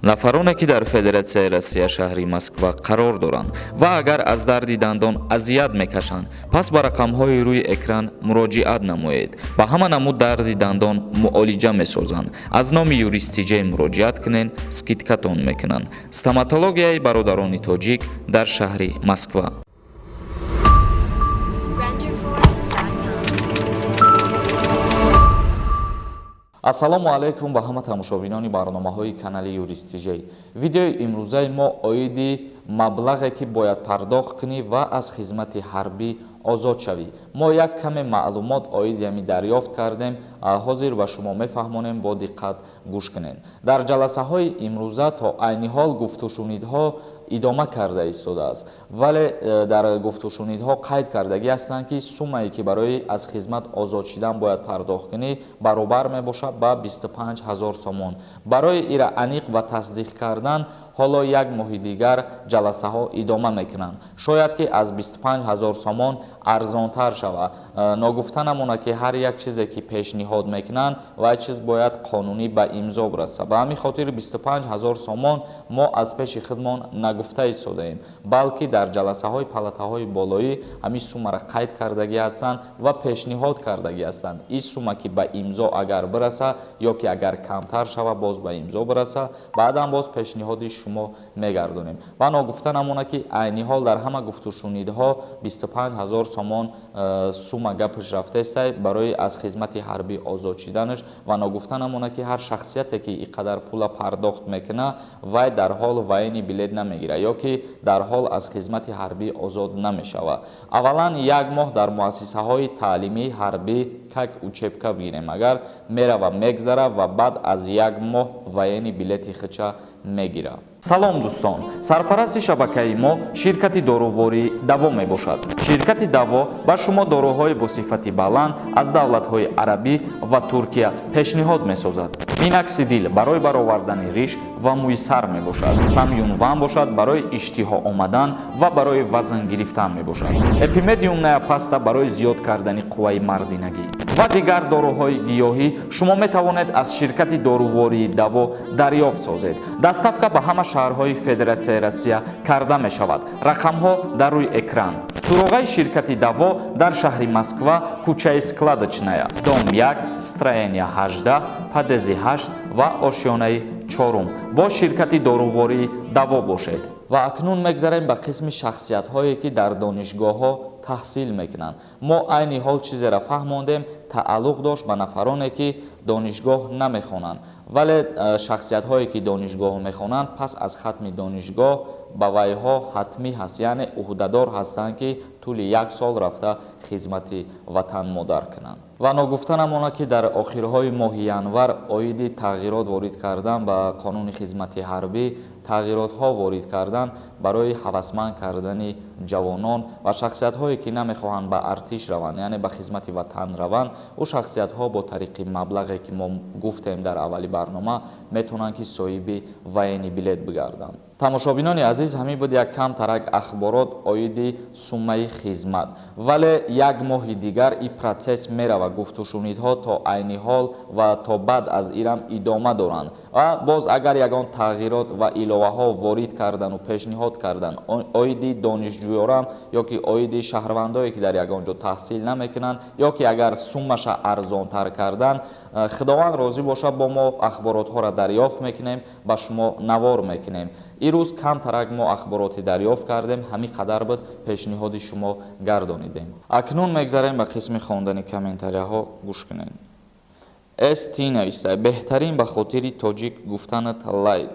нафароне ки дар Федератсияи Россия шаҳри Москва қарор доранд ва агар аз дарди дандон азият мекашанд, пас ба рақамҳои рӯи экран муроҷиат намоед. Ба ҳама намуд дарди дандон муолиҷа месозанд. Аз номи юристиҷаи муроҷиат кунен, скидкатон мекунанд. Стоматологияи бародарони тоҷик дар шаҳри Москва. ассалому алайкум ба ҳама тамошобинони барномаҳои канали юристиҷаи. Видеои имрӯзаи мо оиди маблағе ки бояд пардохт кунӣ ва аз хизмати ҳарбӣ озод шавӣ. Мо як каме маълумот оиди ами дарёфт кардем, ҳозир ба шумо мефаҳмонем, бо диққат гӯш кунед. Дар ҷаласаҳои имрӯза то айни ҳол гуфтушунидҳо идома карда истодааст, вале дар гуфтушунидҳо қайд кардагӣ ҳастанд ки суммае ки барои аз хизмат озод шидан бояд пардохт кунӣ баробар мебошад ба 25 000 сомон. Барои ира аниқ ва тасдиқ кардан ҳоло як моҳи дигар ҷаласаҳо идома мекунанд. Шояд ки аз 25 000 сомон арзонтар шава. Ногуфта намона ки ҳар як чизе ки пешниҳод мекунанд вай чиз бояд қонунӣ ба имзо бираса. Ба ҳамин хотир 25 000 сомон мо аз пеши худмон нагуфта истодаем, балки дар ҷаласаҳои палатаҳои болоӣ ҳамин суммаро қайд кардагӣ ҳастанд ва пешниҳод кардагӣ ҳастанд. Ин сумма ки ба имзо агар бираса ё ки агар камтар шава боз ба имзо бираса, баъдан боз пешниҳоди шумо мегардонем. Ва ногуфта намона ки айни ҳол дар ҳама гуфтушунидҳо 25 000 сомон сумма гапш рафтесай барои аз хизмати ҳарбӣ озод шиданаш. Ва ногуфта намона ки ҳар шахсияте ки иқадар пула пардохт мекуна вай дар ҳол вайни билет намегира ё ки дар ҳол аз хизмати ҳарбӣ озод намешава. Аввалан як моҳ дар муассисаҳои таълимии ҳарбӣ как учебка бигирем, агар мерава мегзара ва баъд аз як моҳ вайни билети хича мегира. салом дӯстон, сарпарасти шабакаи мо ширкати дорувории Даво мебошад. Ширкати Даво ба шумо доруҳои бо сифати баланд аз давлатҳои арабӣ ва Туркия пешниҳод месозад. Миноксидил барои баровардани риш ва мӯи сар мебошад. Самюнван бошад барои иштиҳо омадан ва барои вазн гирифтан мебошад. Эпимедиум неопаста барои зиёд кардани қувваи мардинагӣ ва дигар доруҳои гиёҳӣ шумо метавонед аз ширкати дорувории Даво дарёфт созед. Дастафка ба ҳама шаҳрҳои Федератсияи Россия карда мешавад. Рақамҳо дар рӯи экран. Суроғаи ширкати Даво дар шаҳри Москва, кӯчаи Складочная, дом 1, строения 18, падези 8 ва ошёнаи 4 бо ширкати дорувории Даво бошед. Ва акнун мегзарем ба қисми шахсиятҳое ки дар донишгоҳҳо таҳсил мекунанд. Мо айни ҳол чизеро фаҳмондем, тааллуқ дошт ба нафароне ки донишгоҳ намехонанд, вале шахсиятҳое ки донишгоҳ мехонанд пас аз хатми донишгоҳ ба вайҳо ҳатмӣ ҳаст, яъне уҳдадор ҳастанд ки тӯли 1 сол рафта хизмати ватан модар кунанд. Ва ногуфта намона ки дар охирҳои моҳи январ оиди тағйирот ворид кардан ба қонуни хизмати ҳарбӣ, тағйиротҳо ворид кардан барои ҳавасманд кардани ҷавонон ва шахсиятҳое ки намехоҳанд ба артиш раванд, яъне ба хизмати ватан раванд, ӯ шахсиятҳо бо тариқи маблағе ки мо гуфтем дар аввали барнома метавонанд ки соҳиби вайни билет бигарданд. тамошобинони азиз, ҳамин буд як кам тарак ахборот оиди суммаи хизмат. Вале як моҳи дигар ин протсесс мерава, гуфтушунидҳо то айни ҳол ва то баъд аз ирам идома доранд. Ва боз агар ягон тағйирот ва иловаҳо ворид кардан ва пешниҳод кардан оиди донишҷӯёрам ё ки оиди шаҳрвандое ки дар ягон ҷо таҳсил намекунанд ё ки агар суммаша арзонтар кардан, худованд розӣ бошад, бо мо ахборотҳоро дарёфт мекунем, ба шумо навор мекунем. ирӯз кам тарак мо ахбороти дарёфт кардем, ҳамин қадар буд пешниҳоди шумо гардонидем. Акнун мегзарем ба қисми хондани комментарияҳо гӯш кунем. Эсти нависта, беҳтарин ба хотири тоҷик гуфтанат лайк.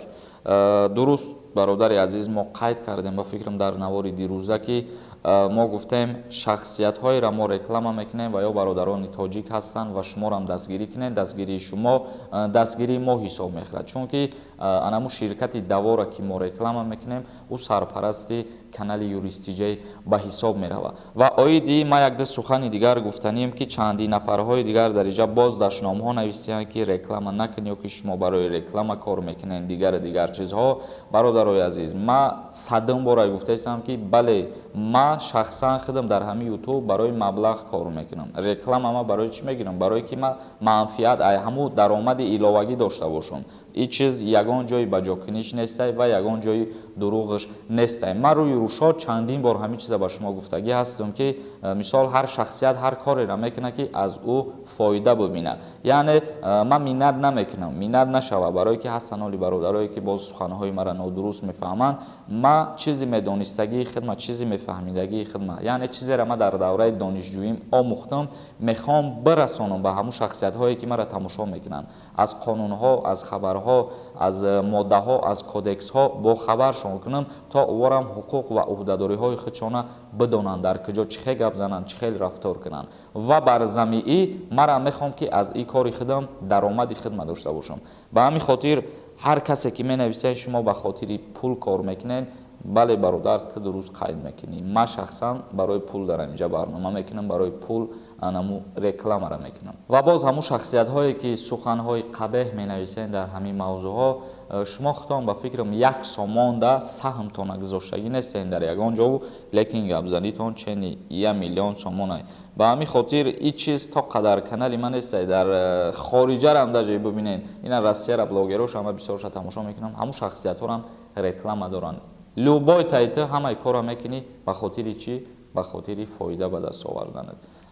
Дуруст бародари азиз, мо қайд кардем ба фикрам дар навори дирӯза ки мо гуфтем шахсиятҳоеро мо реклама мекунем ва ё бародарони тоҷик ҳастанд ва шуморам дастгирӣ кунем, дастгирии шумо дастгирии мо ҳисоб мехӯрад, чунки анамо ширкати Даворо ки мо реклама мекунем ӯ сарпарасти канали юристиҷаи ба ҳисоб мерава. Ва оиди ма якда сухани дигар гуфтанем ки чандин нафарҳои дигар дар инҷа боз даштномаҳо нависиянд ки реклама накунед ё ки шумо барои реклама кор мекунед дигар чизҳо. бародарои азиз, ма садум бора гуфтаистам ки бале ма шахсан худам дар ҳамин ютуб барои маблағ кор мекунам. Реклама ма барои чӣ мегирам? Барои ки ма манфиат ҳамун даромади иловагӣ дошта бошам. این چیز یگان جای بجاکنیش نیسته و یگان جای دروغش نیسته. من روی روشا چندین بار همین چیز با شما گفتگی هستم که مثال هر شخصیت هر کاری را میکنه که از او فایده ببینه. یعنی من مینت نمیکنم، مینت نشوه برای که هستن علی برادرایی که باز سخنهای مرا نادرست میفهمند. ما چیزی میدانستگی خدمت، چیزی میفهمیدگی خدمت، یعنی چیزی را ما در دوره دانشجوییم آموختم میخوام برسانم به همون شخصیت هایی که مرا تماشا میکنن. از قانون ها، از خبرها، از ماده ها، از کودکس ها با خبرشون کنم تا اورم حقوق و عهدهداری های خودشان بدانند، در کجا چه گپ زنند، چه خیلی رفتار کنند. و بر زمینی مرا میخوام که از این کاری خودم درآمدی خدمت داشته باشم. به همین خاطر هر کسی که مینویسه شما به خاطر پول کار میکنین، بله برادر تو درست قید میکنی. من شخصا برای پول در اینجا برنامه میکنم، برای پول انمو رکلام را میکنم. و باز همون شخصیت هایی که سخن های قبیح مینویسن در همین موضوع ها، شما خودتان به فکرم یک سامان ده سهم تان گذاشتگی نیستین در یگان جا، لیکن گپ زنیتون چنین 1 میلیون سامان های. به همین خاطر این چیز تا قدر کانال من نیست در خارجه را هم در ببینین. این روسیه را بلاگراش هم بسیارش تماشا میکنم، همون شخصیت ها هم رکلام دارن. لوبای تایته همه کارا میکنی به خاطر چی؟ به خاطر فایده به دست آوردن.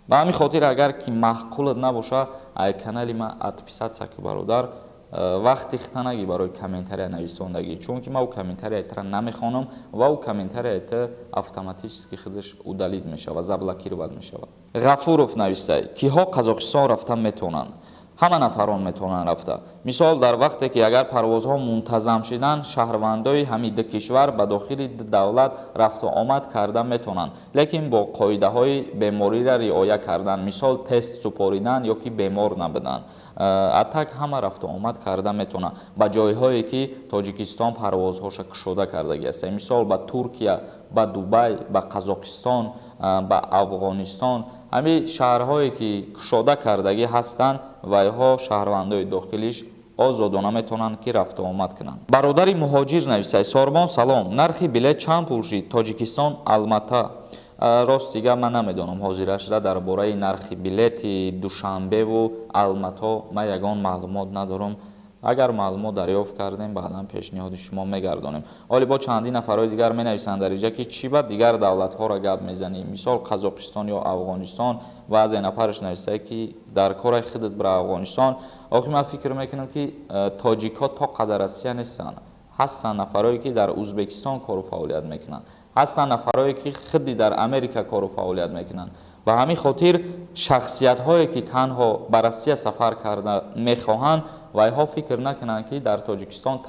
به همین خاطر اگر که معقولت نباشه ای کانال ما ادپیسات سک برادر وقتی خطنگی برای کامنتاری نویسندگی، چون که ما او کامنتاری ایتر نمیخوانم و او کامنتاری ایتر اتوماتیکی خودش удалید میشه و заблокировать میشه. غفورов نویسته کیها قزاقستان رفتن میتونن؟ همه نفران میتونن رفته. مثال در وقتی که اگر پروازها منتظم شدن، شهروندای همین دو کشور به داخل دولت رفت و آمد کردن میتونن، لیکن با قاعده های بیماری را رعایت کردن. مثال تست سپاریدن یا که بیمار نبودن. اتک همه رفت و آمد کردن میتونن به جایهایی که تاجیکستان پروازهاش کشوده کرده است. مثال به ترکیه، به دبی، به قزاقستان، به افغانستان، همین شهرهایی که کشوده کردگی هستند و اینها شهروندای داخلیش آزادانه میتونن که رفت و آمد کنن. برادری مهاجر نویسه ساربان سلام، نرخی بلیط چند پول شد تاجیکستان الماتا؟ راست دیگه من نمیدونم حاضرش را درباره نرخی بلیط دوشنبه و الماتا من یگان معلومات ندارم. اگر معلومات دریافت کردیم بعدا پیشنهاد شما میگردانیم. ولی با چندین نفرای دیگر می نویسند در اینجا که چی بعد دیگر دولت ها را گپ میزنیم. مثال قزاقستان یا افغانستان و از این نفرش نویسته که در کار خودت برای افغانستان. آخه من فکر میکنم که تاجیک ها تا قدر اسیا نیستن، هستن نفرایی که در ازبکستان کار و فعالیت میکنن، هستن نفرایی که خودی در امریکا کار و فعالیت میکنن. و همین خاطر شخصیت هایی که تنها بر روسیه سفر کرده میخواهند و اینها فکر نکنند که در تاجیکستان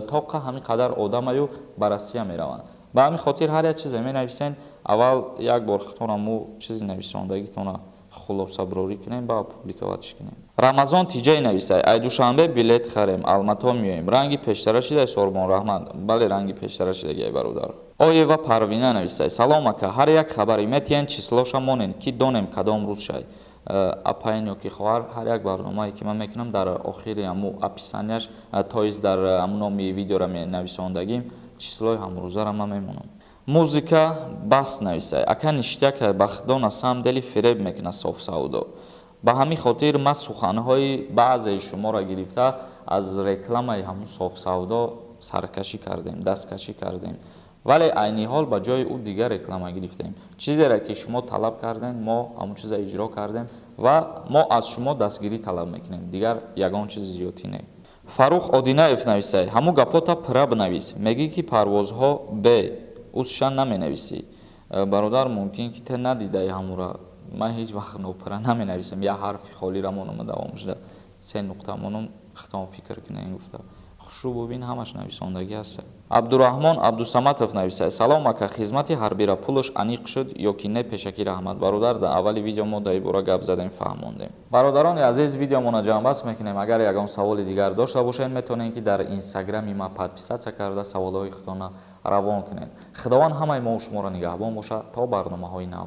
تا همین قدر آدم بر روسیه میروند. به همین خاطر هر یک چیز می نویسین اول یک بار خودتون چیزی نویسندگیتون خلاصه براری کنیم با پوبلیکواتش کنیم. رمضان تیجای نویسه ای دوشنبه بلیط خریم الماتا میایم، رنگی پیشتر شده سوربان رحمت؟ بله رنگی پیشتر شده برادر. آیه و پروینه نویسه سلام اکا، هر یک خبری میتین چیسلاشا مونین که دونیم کدام روز شای. اپاین که خواهر هر یک برنامه‌ای که من میکنم در آخر همو اپیسانیش تایز در همون نامی ویدیو را می نویسندگیم چیسلای هم روزه را من میمونم. موزیکا بس نویسه اکا نشته که بخدان اسم دلی فریب میکنه صاف سودا. به همین خاطر ما سخنهای بعضی شما را گرفته از رکلام همون صاف سودا سرکشی کردیم، دستکشی کردیم، ولی عینی حال به جای او دیگر رکلام گرفتیم. چیزی را که شما طلب کردین ما همون چیز اجرا کردیم و ما از شما دستگیری طلب میکنیم، دیگر یگان چیز زیادی نه. فاروق آدیناев نویسه همو گپاتا پرا بنویس، میگی که پروازها به اوسشان نمی نویسی. برادر ممکن که ته ندیده همو را، من هیچ وقت نوپرا نمی نویسم، یا حرف خالی را مونم دوام شده 3 نقطه مونم ختم فکر کنه این گفته خوشو ببین همش نویسندگی هست. عبدالرحمن عبدالصمدов نویسه سلام اکا، خدمتی حربی را پولش انیق شد یا کی نه؟ پیشکی رحمت برادر در اولی ویدیو ما دای بورا گپ زدیم فهموندیم. برادران عزیز ویدیو مون جمع بس میکنیم. اگر یگان سوال دیگر داشته باشین میتونین که در اینستاگرامی ما подписаться کرده سوالای خودتون روان کنین. خداوند همه ما و شما را نگهبان باشه تا برنامه‌های نو.